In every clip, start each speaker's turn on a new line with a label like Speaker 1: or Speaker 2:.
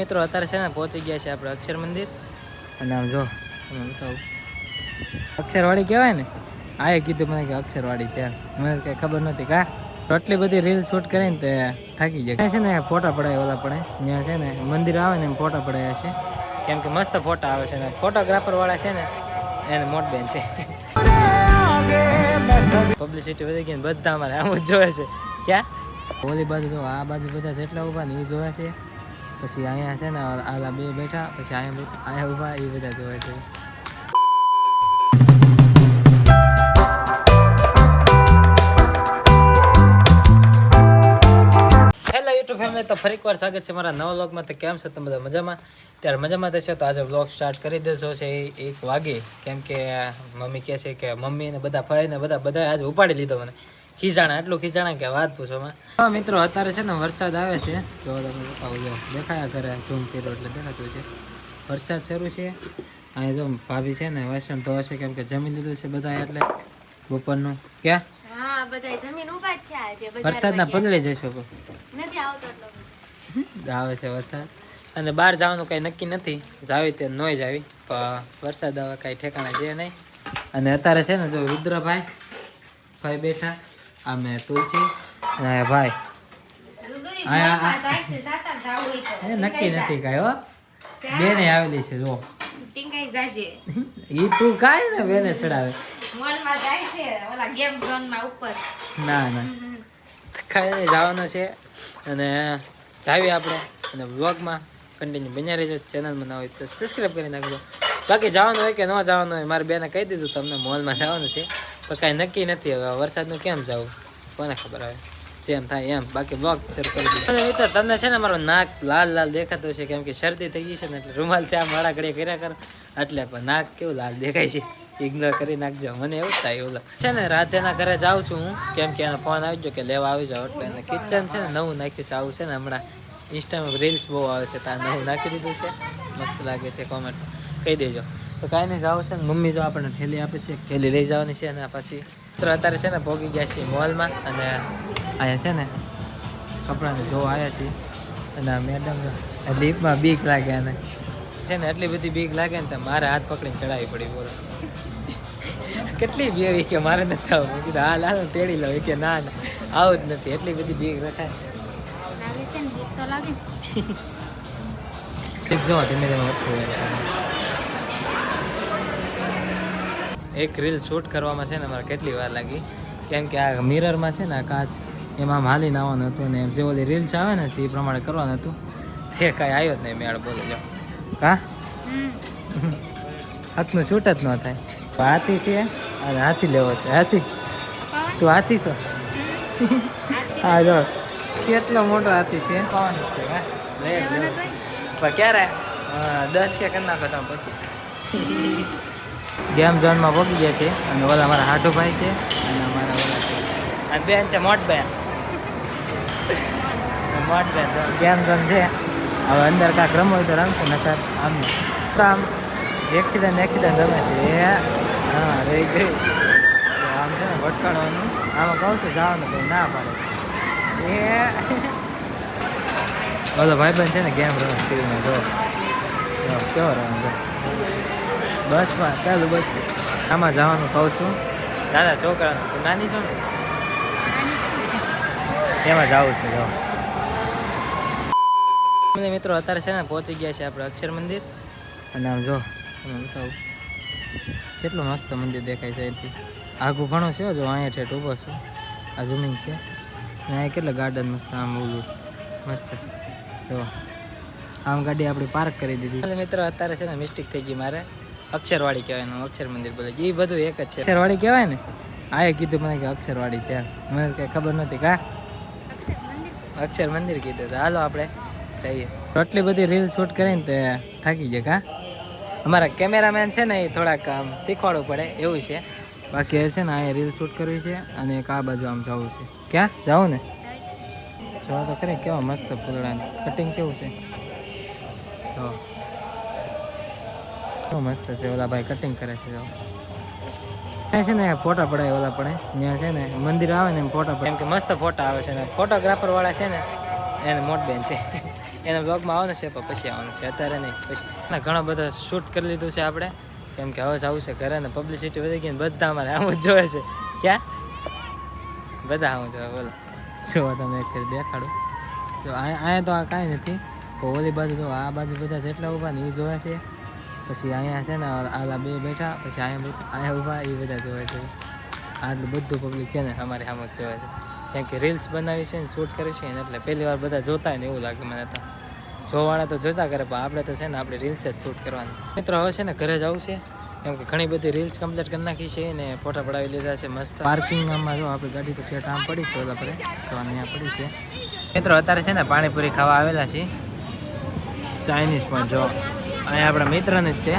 Speaker 1: મિત્રો અત્યારે છે ને પહોંચી ગયા છે આપણે અક્ષર મંદિર અને આમ જો તમે બતાવું અક્ષરવાડી કહેવાય ને આએ કીધું મને કે અક્ષરવાડી છે મને કંઈ ખબર નથી કા આટલી બધી રીલ શૂટ કરીને તે થાકી જાય છે ને ફોટા પડાય ઓલા પડે ત્યાં છે ને મંદિર આવે ને એમ ફોટા પડાયા છે કેમ કે મસ્ત ફોટા આવે છે ને ફોટોગ્રાફર વાળા છે ને એને મોટ બેન છે પબ્લિસિટી વધી ગઈ ને બધા અમારે આમ જ જોવે છે ક્યાં ઓલી બાજુ જો આ બાજુ બધા જેટલા ઊભા ને એ જોવે છે પછી અહીંયા છે ને આલા બે બેઠા પછી અહીંયા ઊભા એ બધા જોવે છે ફેમિલી તો ફરી એકવાર સ્વાગત છે મારા નવા વ્લોગમાં. તો કેમ છો તમે બધા મજામાં? ત્યારે મજામાં થશે તો આજે વ્લોગ સ્ટાર્ટ કરી દેશો છે 1 વાગે કેમ કે મમ્મી કહે છે કે મમ્મી ને બધા ફાઈ ને બધા આજે ઉપાડી લીધો મને ખીજાણા એટલું ખીજાણા કે વાત પૂછોમાં. હા મિત્રો અત્યારે છે ને વરસાદ આવે છે જો તમે બતાવો દેખાયા કરે ઝૂમ કર્યો એટલે દેખાતું છે વરસાદ શરૂ છે. અહીંયા જો ભાભી છે ને વાસણ ધોવે છે કેમ કે જમી લીધું છે બધા એટલે બપોરનું ક્યાં વરસાદના પગલે જઈશું આવે છે વરસાદ અને બહાર જવાનું કઈ નક્કી નથી જાવી તે નોય જાવી પણ વરસાદ આવે કઈ ઠેકાણા છે નહીં. અને અત્યારે છે ને જો રુદ્રભાઈ બેઠા અમે તુલસી અને ભાઈ નક્કી નથી કઈ હો બેને આવેલી છે જો ઈ તું કાય ને બેને ચડાવે ના ખાઈને જવાનું છે અને જાવી આપણે અને વ્લોગમાં કન્ટિન્યુ બન્યા રહેજો. ચેનલમાં ના હોય તો સબસ્ક્રાઈબ કરી નાખજો. બાકી જવાનું હોય કે ન જવાનું હોય મારી બેને કહી દીધું તમને મોલમાં જવાનું છે તો કાંઈ નક્કી નથી હવે વરસાદનું કેમ જવું કોને ખબર આવે જેમ થાય એમ. બાકી વ્લોગ શરૂ કરી દીધું મિત્રો તમને છે ને મારો નાક લાલ દેખાતો છે કેમ કે શરદી થઈ ગઈ છે ને એટલે રૂમાલ ત્યાં મારા ઘડીએ કર્યા કરો એટલે પણ નાક કેવું લાલ દેખાય છે ઇગ્નોર કરી નાખજો મને એવું થાય ઓલા છે ને રાતેના ઘરે જાઉં છું હું કેમ કે એનો ફોન આવી ગયો કે લેવા આવી જાવ એટલે એને કિચન છે ને નવું નાખ્યું છે આવું છે ને હમણાં ઇન્સ્ટામાં રીલ્સ બહુ આવે છે ત્યાં નવું નાખી દીધું છે મસ્ત લાગે છે કોમેન્ટ કહી દેજો. તો કાંઈ નહીં જાવ છે ને મમ્મી જો આપણને ઠેલી આપે છે ઠેલી લઈ જવાની છે અને પછી અત્યારે છે ને પહોંચી ગયા છીએ મોલમાં અને અહીંયા છે ને કપડાને જોવા આવ્યા છીએ અને મેડમ લીપમાં બીક લાગે અને છે ને એટલી બધી બીક લાગે ને તો મારે હાથ પકડીને ચડાવી પડી બોલો કેટલી બેવી કે મારે નથી આવું કીધું હા લાલ તેડી લો કે ના આવું જ નથી એટલી બધી બીક રખાય જો ધીમે એક રીલ શૂટ કરવામાં છે ને મારે કેટલી વાર લાગી કેમ કે આ મિરરમાં છે ને આ કાચ એમાં આમ હાલીને આવવાનું હતું ને જે ઓલી રીલ્સ આવે ને એ પ્રમાણે કરવાનું હતું તે કાંઈ આવ્યો જ નહીં મેળ બોલો જો હા હાથનું શૂટ જ ન થાય. હાથી છે અને હાથી લેવો છે હાથી તું હાથી છો હા જો કેટલો મોટો હાથી છે પવન છે પણ ક્યારે 10 કે કરી નાખો તમે પછી ગેમ ઝોનમાં પહોંચી ગયા છે અને ઓલા અમારા હાટુભાઈ છે અને અમારા ઓલા છે અને બેન છે મોટબેન ગેમ ઝોન છે હવે અંદર કાંક રમો હોય તો રમશે નકર આમ આમ એક્સિડન્ટ રમે છે હા રહી ગઈ આમ છે ને ભટકાડવાનું આમાં કહું છું જવાનું તો ના પાડે એ ઓલો ભાઈબંધ છે ને ગેમ રમે ટીવીમાં જો કેવો રમે બસમાં ચાલુ બસ આમાં જવાનું કહું છું નાના છોકરાનું તું નાની છો ને એમાં જવું છે જો મિત્રો અત્યારે છે ને પહોંચી ગયા છે આપણે અક્ષર મંદિર અને આમ જો તમે બતાવું કેટલું મસ્ત મંદિર દેખાય છે અહીંથી આગું ઘણું છે જો અહીંયા ઠેઠ ઊભો છું આ જમીન છે અહીંયા કેટલા ગાર્ડન મસ્ત આમ ઓલું મસ્ત જો આમ ગાડી આપણી પાર્ક કરી દીધી. મિત્રો અત્યારે છે ને મિસ્ટેક થઈ ગઈ મારે અક્ષરવાડી કહેવાય અક્ષર મંદિર બોલે એ બધું એક જ છે અક્ષરવાડી કહેવાય ને આએ કીધું મને કે અક્ષરવાડી છે મને કંઈ ખબર નથી કા અક્ષર મંદિર કીધું તો હાલો આપણે જઈએ. આટલી બધી રીલ શૂટ કરીને તે થાકી જાય કા અમારા કેમેરામેન છે ને એ થોડાક આમ શીખવાડવું પડે એવું છે. બાકી એ છે ને અહીંયા રીલ શૂટ કરવી છે અને એક આ બાજુ આમ જવું છે ક્યાં જાઉં ને જોવા તો ખરી કેવા મસ્ત ફૂલડાનું કટિંગ કેવું છે તો મસ્ત છે ઓલા ભાઈ કટિંગ કરે છે જો ત્યાં છે ને ફોટા પડાય ઓલા પડે ત્યાં છે ને મંદિર આવે ને એમ ફોટા પડે કેમ કે મસ્ત ફોટા આવે છે ને ફોટોગ્રાફર વાળા છે ને એને મોટ બેન છે એના બ્લોગમાં આવવાનું છે પણ પછી આવવાનું છે, અત્યારે નહીં પછી. ઘણા બધા શૂટ કરી લીધું છે આપણે, કેમ કે હવે જવું છે ઘરે ને પબ્લિસિટી વધી ગઈ ને બધા અમારે આમ જ જોવે છે. ક્યાં બધા આમ જોવે બોલો. જો તમને એક ફેર દેખાડું. જો અહીંયા તો આ કાંઈ નથી, ઓલી બાજુ તો આ બાજુ બધા જેટલા ઊભા ને એ જોવે છે. પછી અહીંયા છે ને આલા બે બેઠા, પછી અહીંયા ઊભા એ બધા જોવે છે. આટલું બધું પબ્લિક છે ને અમારી સામે જ જોવે છે, કેમ કે રીલ્સ બનાવી છે ને શૂટ કરી છે ને એટલે પહેલી વાર બધા જોતા ને એવું લાગે મને તો. જોવાળા તો જોતા કરે પણ આપણે તો છે ને આપણે રીલ્સ જ શૂટ કરવાની. મિત્રો હવે છે ને ઘરે જવું છે, કેમ કે ઘણી બધી રીલ્સ કમ્પ્લીટ કરી નાખી છે ને ફોટા પડાવી લીધા છે મસ્ત. પાર્કિંગમાં જો આપણી ગાડી તો ત્યાં આમ પડી છે ઓલા પર તો અહીંયા પડી છે. મિત્રો અત્યારે છે ને પાણીપુરી ખાવા આવેલા છીએ ચાઇનીઝ પણ. જો અહીંયા આપણા મિત્રને જ છે,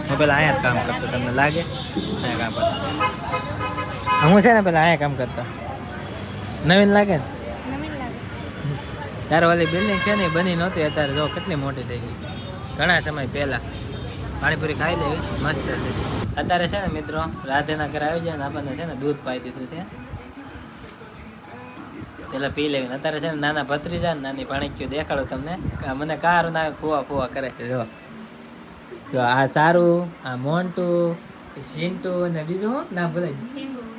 Speaker 1: હું પેલા અહીંયા જ કામ કરતો, તમને લાગે અહીંયા કામ કરતા. હું છે ને પેલા અહીંયા કામ કરતા, નવીન લાગે ને? ત્યારે ઓલી બિલ્ડિંગ છે ને બની નહોતી, અત્યારે જો કેટલી મોટી થઈ ગઈ ઘણા સમય પહેલા. પાણીપુરી ખાઈ લેવી મસ્ત છે. અત્યારે છે ને મિત્રો રાધેના ઘરે આવી જાય ને આપણને છે ને દૂધ પાઈ દીધું છે, પેલા પી લેવી. અત્યારે છે ને નાના ભત્રીજા ને નાની પાણીક્યું દેખાડો તમને, મને કાર ના ફુવા કરે છે. જો આ સારું, આ મોન્ટુ, સિન્ટુ અને બીજું શું ના ભલે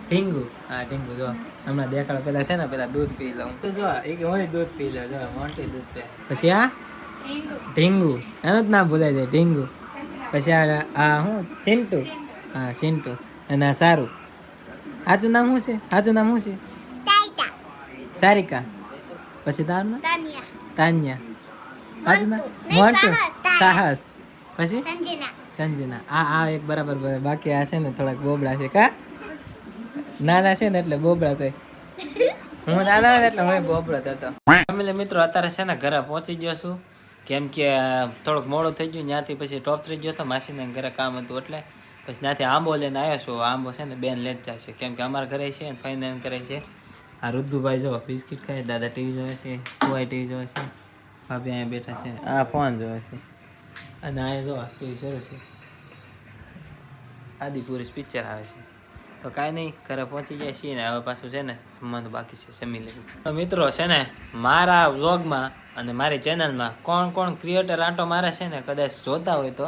Speaker 1: ઢીંગુ. હા ઢીંગુ જો હમણાં દેખાડો. પેલા છે ને પેલા દૂધ પી લઉં તો જો એક હું દૂધ પી લઉં. જો મોન્ટી દૂધ પી, પછી આ ઢીંગુ એનું જ નામ ભૂલાઈ જાય ઢીંગુ. પછી આ શું સિન્ટુ, હા સિન્ટુ. અને આ સારું, સાચું નામ શું છે? સાચું નામ શું છે? સારિકા. પછી તારું નામ? તાન્યા. સાચું નામ? મોન્ટુ, સાહસ. પછી સંજના. આ એક બરાબર. બાકી આ છે ને થોડાક બોબડા છે. કા નાના છે ને એટલે બોબડા થાય. હું નાના હોય એટલે હું બોબડો થતો. ફેમિલી મિત્રો અત્યારે છે ને ઘરે પહોંચી ગયો છું, કેમ કે થોડુંક મોડું થઈ ગયું. ત્યાંથી પછી ટોપ થઈ ગયો હતો, માસીને ઘરે કામ હતું એટલે પછી ત્યાંથી આંબો લઈને આવ્યો છું. આંબો છે ને બેન લેત જાય છે, કેમ કે અમારા ઘરે છે ને ફાઇન કરે છે. આ રુદ્ધુભાઈ જો બિસ્કિટ ખાય, દાદા ટીવી જોવે છે, ફુવાઈ ટીવી જોવે છે, ભાભી અહીંયા બેઠા છે, આ ફોન જોવે છે, અને અહીંયા જો ટીવી શરૂ છે, આદિપુરુષ પિક્ચર આવે છે. તો કાંઈ નહીં ઘરે પહોંચી જાય છીએ ને હવે પાછું છે ને જમવાનું બાકી છે, જમી લેવું. તો મિત્રો છે ને મારા વ્લોગમાં અને મારી ચેનલમાં કોણ કોણ ક્રિએટર આંટો મારે છે ને કદાચ જોતા હોય તો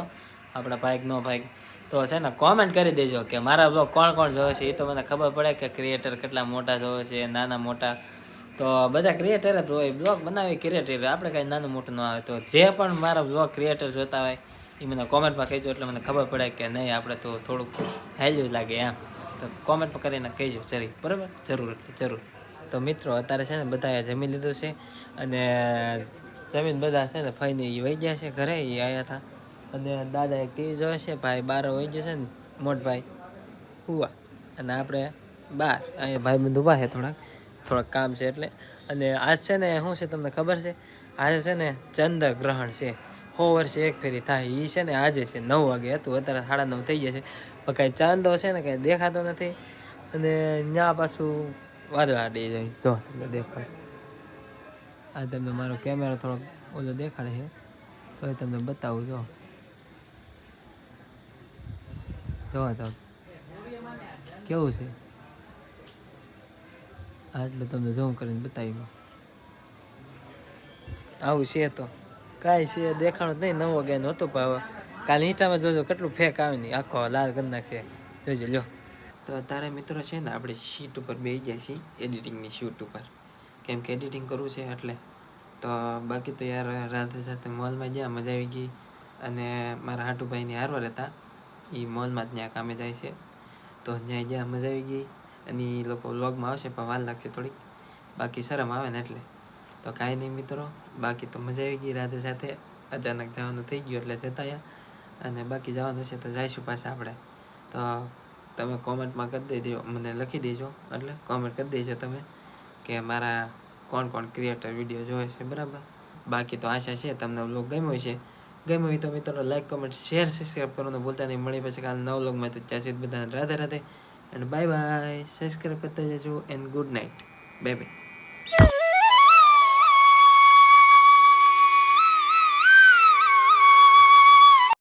Speaker 1: આપણા ભાઈ નો ભાઈ તો છે ને કોમેન્ટ કરી દેજો કે મારા વ્લોગ કોણ કોણ જોવે છે. એ તો મને ખબર પડે કે ક્રિએટર કેટલા મોટા જોવે છે, નાના મોટા. તો બધા ક્રિએટર જ હોય, બ્લોગ બનાવી ક્રિએટર, આપણે કાંઈ નાનું મોટું ન આવે. તો જે પણ મારા બ્લોગ ક્રિએટર જોતા હોય એ મને કોમેન્ટમાં કહેજો, એટલે મને ખબર પડે કે નહીં આપણે તો થોડુંક હેલ્યું લાગે એમ. તો કોમેન્ટમાં કરીને કહેજો જરી, બરાબર? જરૂર એટલે જરૂર. તો મિત્રો અત્યારે છે ને બધાએ જમી લીધું છે, અને જમીન બધા છે ને ફઈને એ વહી ગયા છે ઘરે, એ આવ્યા હતા. અને દાદા એક ટીવી જોવે છે, ભાઈ બાર વહી જશે ને મોટભાઈ હુવા, અને આપણે બાર અહીંયા ભાઈ બંધ ઊભા છે, થોડાક કામ છે એટલે. અને આજ છે ને શું છે તમને ખબર છે? આજે છે ને ચંદ્ર ગ્રહણ છે, 100 વર્ષે એક ફેરી થાય. એ છે ને આજે છે 9 વાગે હતું, અત્યારે 9:30 થઈ ગયા છે, પણ કાંઈ ચાંદો છે ને કાંઈ દેખાતો નથી. અને ત્યાં પાછું વાદળા દઈ જાય. જો તમને દેખાય, આ તમને મારો કેમેરો થોડોક ઓલો દેખાડે છે તો એ તમને બતાવું. જોવા તો કેવું છે, આટલું તમને ઝૂમ કરીને બતાવી. આવું છે તો કાંઈ છે દેખાણું જ નહીં. 9 વાગ્યાનું હતું, પણ હવે કાલે ઇન્સ્ટામાં જોજો કેટલું ફેક આવે ને, આખો લાલ કરી નાખશે, જોજો લ્યો. તો અત્યારે મિત્રો છે ને આપણે શીટ ઉપર બેસી ગયા છીએ, એડિટિંગની શૂટ ઉપર, કેમ કે એડિટિંગ કરવું છે એટલે. તો બાકી તો યાર રાતે સાથે મોલમાં ગયા, મજા આવી ગઈ. અને મારા હાટુભાઈની હારવાર હતા, એ મોલમાં જ ત્યાં કામે જાય છે, તો ત્યાં ગયા, મજા આવી ગઈ. અને એ લોકો વ્લોગમાં આવશે પણ વાર લાગશે થોડીક, બાકી શરમ આવે ને એટલે. તો કાંઈ નહીં મિત્રો, બાકી તો મજા આવી ગઈ રાતે સાથે. અચાનક જવાનું થઈ ગયું એટલે જતા આવ્યા, અને બાકી જવાનું છે તો જઈશું પાછા આપણે. તો તમે કોમેન્ટમાં કરી દેજો, મને લખી દેજો, એટલે કોમેન્ટ કરી દેજો તમે કે મારા કોણ કોણ ક્રિએટર વિડીયો જોવે છે, બરાબર? બાકી તો આશા છે તમને વ્લોગ ગમ્યો છે. ગમ્યો હોય તો મિત્રો લાઈક, કોમેન્ટ, શેર, સબસ્ક્રાઈબ કરવાનું ભૂલતા નહીં. મળી પછી કાલે નવ વ્લોગમાં. તો ત્યાં સુધી બધાને Radhe Radhe and bye bye. Subscribe કરતા જજો and good night. Bye bye.